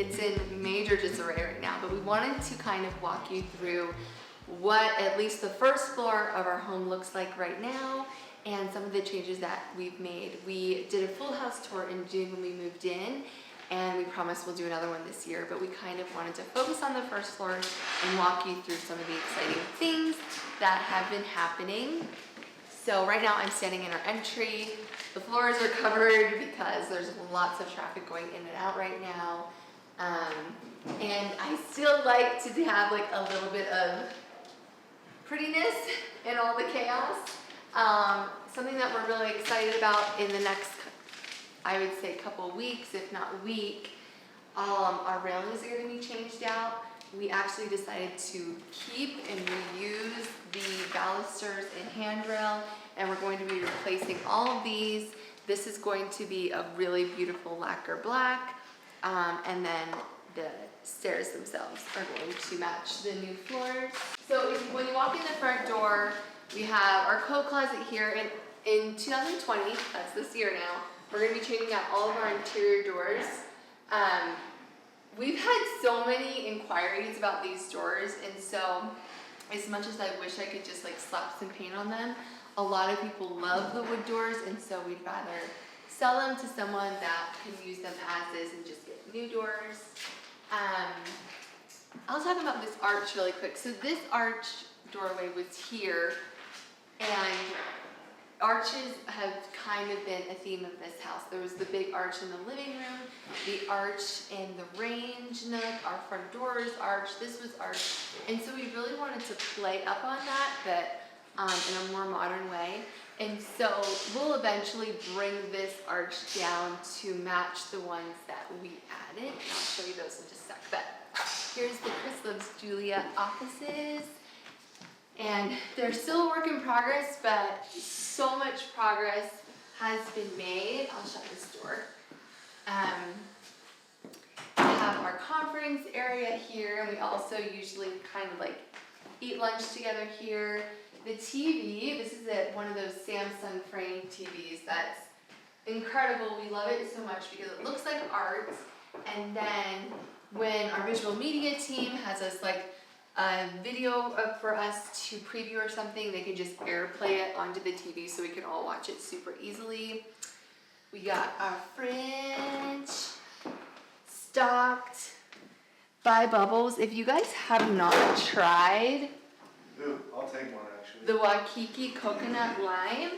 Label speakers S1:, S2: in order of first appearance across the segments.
S1: it's in major disarray right now, but we wanted to kind of walk you through what at least the first floor of our home looks like right now and some of the changes that we've made. We did a full house tour in June when we moved in, and we promised we'll do another one this year, but we kind of wanted to focus on the first floor and walk you through some of the exciting things that have been happening. So right now I'm standing in our entry. The floors are covered because there's lots of traffic going in and out right now. And I still like to have like a little bit of prettiness in all the chaos. Something that we're really excited about in the next, I would say, couple weeks, if not week, our railings are going to be changed out. We actually decided to keep and reuse the balusters and handrail, and we're going to be replacing all of these. This is going to be a really beautiful lacquer black, and then the stairs themselves are going to match the new floors. So when you walk in the front door, we have our coat closet here. In 2020, that's this year now, we're going to be changing out all of our interior doors. We've had so many inquiries about these doors, and so as much as I wish I could just like slap some paint on them, a lot of people love the wood doors, and so we'd rather sell them to someone that can use them as is and just get new doors. I'll talk about this arch really quick. So this arch doorway was here, and arches have kind of been a theme of this house. There was the big arch in the living room, the arch in the range nook, our front doors arch, this was arch. And so we really wanted to play up on that, but in a more modern way. And so we'll eventually bring this arch down to match the ones that we added. And I'll show you those in just a sec. But here's the Chris Loves Julia offices. And they're still a work in progress, but so much progress has been made. I'll shut this door. We have our conference area here, and we also usually kind of like eat lunch together here. The TV, this is one of those Samsung frame TVs that's incredible. We love it so much because it looks like art. And then when our visual media team has us like a video for us to preview or something, they can just airplay it onto the TV so we can all watch it super easily. We got our fridge stocked by Bubbles. If you guys have not tried
S2: I'll take one actually.
S1: the Waikiki Coconut Lime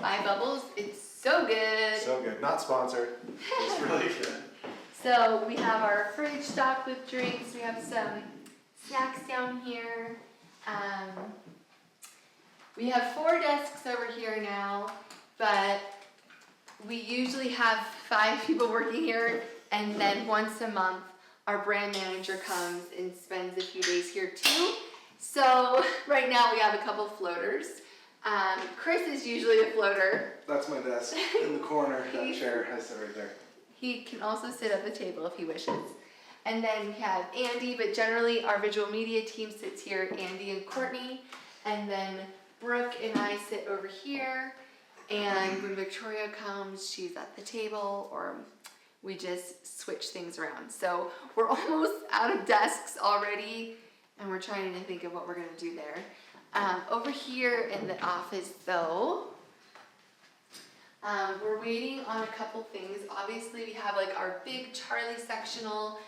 S1: by Bubbles, it's so good.
S2: So good. Not sponsored. It's really good.
S1: So we have our fridge stocked with drinks. We have some snacks down here. We have 4 desks over here now, but we usually have 5 people working here, and then once a month our brand manager comes and spends a few days here too. So right now we have a couple floaters. Chris is usually a floater.
S2: That's my desk in the corner. That chair has it right there.
S1: He can also sit at the table if he wishes. And then we have Andy, but generally our visual media team sits here, Andy and Courtney. And then Brooke and I sit over here. And when Victoria comes, she's at the table, or we just switch things around. So we're almost out of desks already, and we're trying to think of what we're gonna do there. Over here in the office though, we're waiting on a couple things. Obviously we have like our big Charlie sectional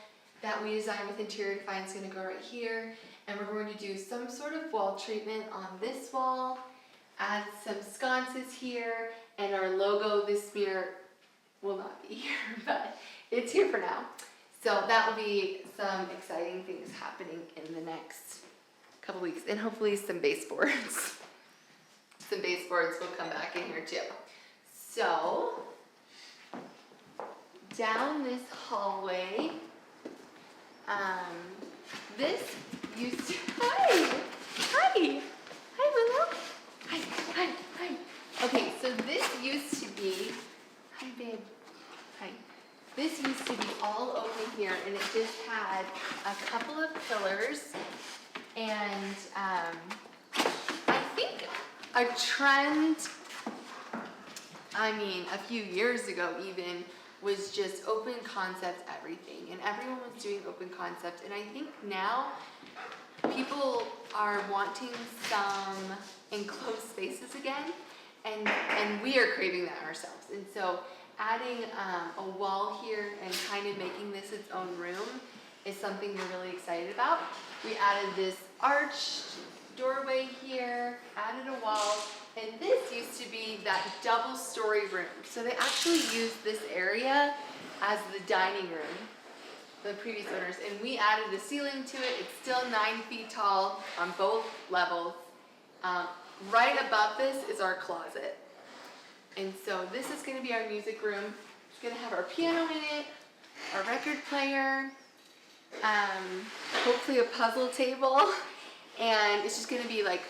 S1: that we designed with Interior Design is going to go right here, and we're going to do some sort of wall treatment on this wall, add some sconces here, and our logo, this mirror, will not be here, but it's here for now. So that will be some exciting things happening in the next couple weeks, and hopefully some baseboards. Some baseboards will come back in here too. So down this hallway, this used to, hi, Willow, hi. Okay, so this used to be, hi babe, hi. This used to be all open here, and it just had a couple of pillars, and I think a trend, I mean, a few years ago even, was just open concept everything, and everyone was doing open concept. And I think now people are wanting some enclosed spaces again, and we are craving that ourselves. And so adding a wall here and kind of making this its own room is something we're really excited about. We added this arched doorway here, added a wall, and this used to be that double-story room. So they actually used this area as the dining room, the previous owners, and we added a ceiling to it. It's still 9 feet tall on both levels. Right above this is our closet. And so this is going to be our music room. It's going to have our piano in it, our record player, hopefully a puzzle table, and it's just going to be like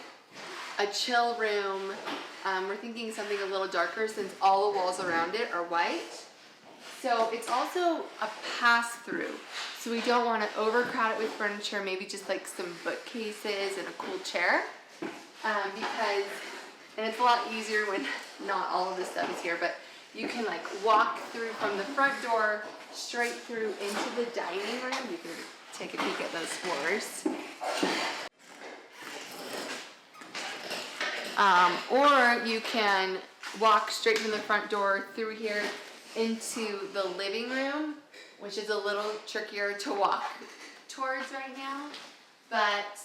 S1: a chill room. We're thinking something a little darker since all the walls around it are white. So it's also a pass-through. So we don't want to overcrowd it with furniture, maybe just like some bookcases and a cool chair. Because, and it's a lot easier when not all of this stuff is here, but you can like walk through from the front door straight through into the dining room. You can take a peek at those floors. Or you can walk straight from the front door through here into the living room, which is a little trickier to walk towards right now. But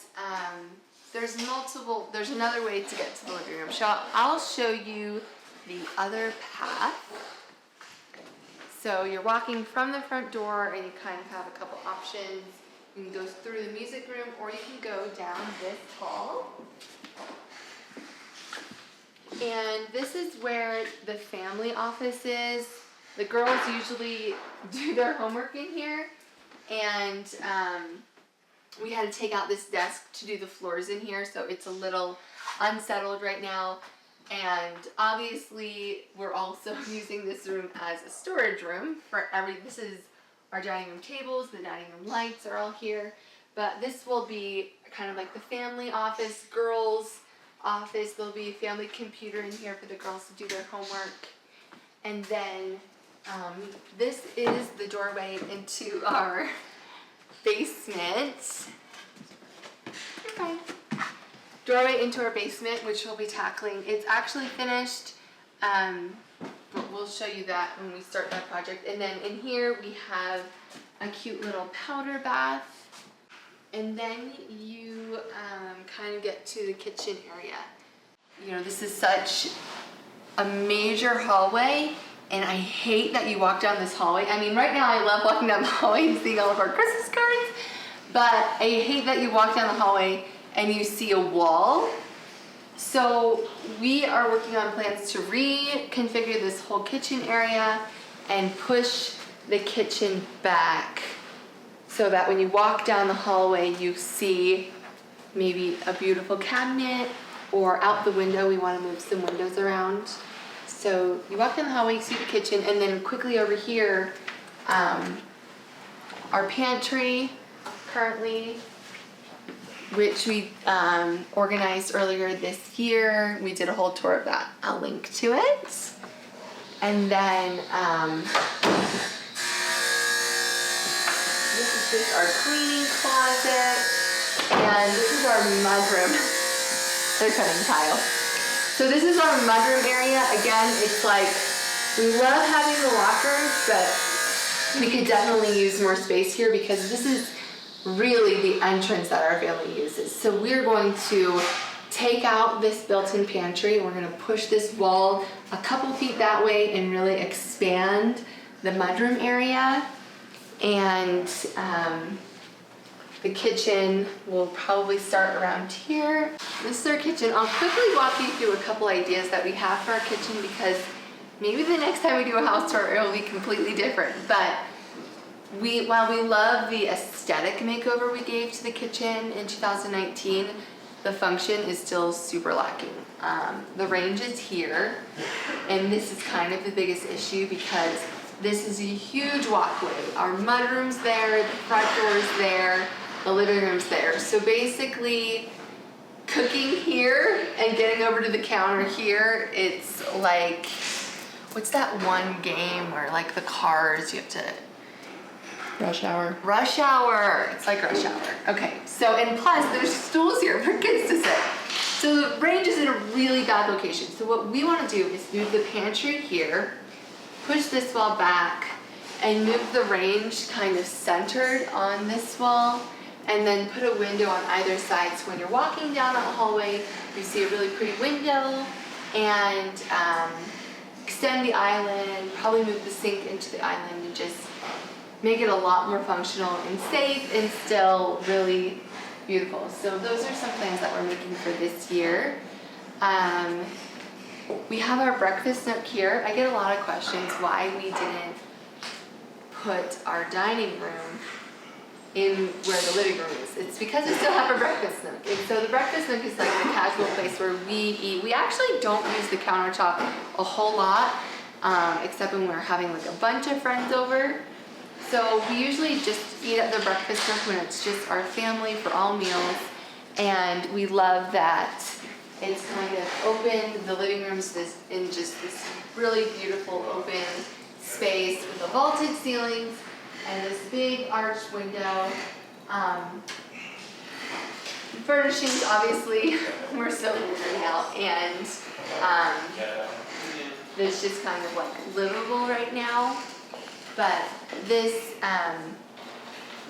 S1: there's another way to get to the living room. So I'll show you the other path. So you're walking from the front door and you kind of have a couple options. You can go through the music room or you can go down this hall. And this is where the family office is. The girls usually do their homework in here, and we had to take out this desk to do the floors in here, so it's a little unsettled right now. And obviously we're also using this room as a storage room for this is our dining room tables, the dining room lights are all here, but this will be kind of like the family office, girls' office. There'll be a family computer in here for the girls to do their homework. And then this is the doorway into our basement. You're fine. Doorway into our basement, which we'll be tackling. It's actually finished, but we'll show you that when we start that project. And then in here we have a cute little powder bath. And then you kind of get to the kitchen area. You know, this is such a major hallway, and I hate that you walk down this hallway. I mean, right now I love walking down the hallway and seeing all of our Christmas cards, but I hate that you walk down the hallway and you see a wall. So we are working on plans to reconfigure this whole kitchen area and push the kitchen back so that when you walk down the hallway, you see maybe a beautiful cabinet, or out the window, we want to move some windows around. So you walk down the hallway, you see the kitchen, and then quickly over here, our pantry currently, which we organized earlier this year. We did a whole tour of that. I'll link to it. And then this is just our cleaning closet, and this is our mudroom. They're cutting tile. So this is our mudroom area. Again, it's like, we love having the lockers, but we could definitely use more space here because this is really the entrance that our family uses. So we're going to take out this built-in pantry. We're going to push this wall a couple feet that way and really expand the mudroom area. And the kitchen will probably start around here. This is our kitchen. I'll quickly walk you through a couple ideas that we have for our kitchen because maybe the next time we do a house tour, it will be completely different. But while we love the aesthetic makeover we gave to the kitchen in 2019, the function is still super lacking. The range is here, and this is kind of the biggest issue because this is a huge walkway. Our mudroom's there, the front door's there, the living room's there. So basically, cooking here and getting over to the counter here, it's like what's that one game where like the cars, you have to
S3: Rush Hour.
S1: Rush Hour. It's like Rush Hour. Okay, so, and plus there's stools here for kids to sit. So the range is in a really bad location. So what we want to do is move the pantry here, push this wall back, and move the range kind of centered on this wall, and then put a window on either side. So when you're walking down that hallway, you see a really pretty window, and extend the island, probably move the sink into the island, and just make it a lot more functional and safe and still really beautiful. So those are some plans that we're making for this year. We have our breakfast nook here. I get a lot of questions why we didn't put our dining room in where the living room is. It's because we still have a breakfast nook. And so the breakfast nook is like the casual place where we eat. We actually don't use the countertop a whole lot, except when we're having like a bunch of friends over. So we usually just eat at the breakfast nook when it's just our family for all meals, and we love that it's kind of open. The living room's in just this really beautiful open space with the vaulted ceilings and this big arched window. Furnishings, obviously, we're so moving out, and it's just kind of like livable right now. But this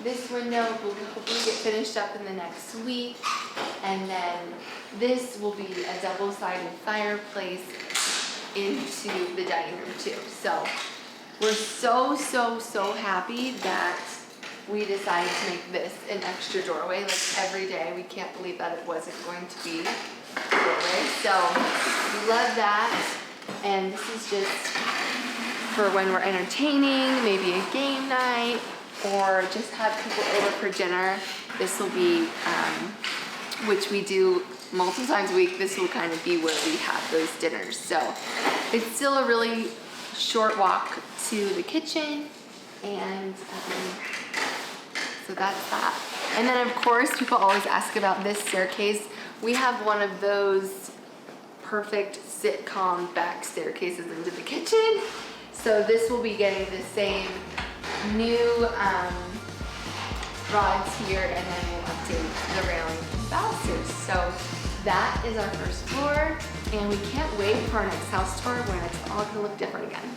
S1: this window will hopefully get finished up in the next week, and then this will be a double-sided fireplace into the dining room too. So we're so happy that we decided to make this an extra doorway. Like every day, we can't believe that it wasn't going to be a doorway. So we love that, and this is just for when we're entertaining, maybe a game night, or just have people over for dinner. This will be, which we do multiple times a week, this will kind of be where we have those dinners. So it's still a really short walk to the kitchen, and so that's that. And then of course, people always ask about this staircase. We have one of those perfect sitcom back staircases into the kitchen. So this will be getting the same new rods here, and then we'll update the railing and balusters. So that is our first floor, and we can't wait for our next house tour when it's all gonna look different again.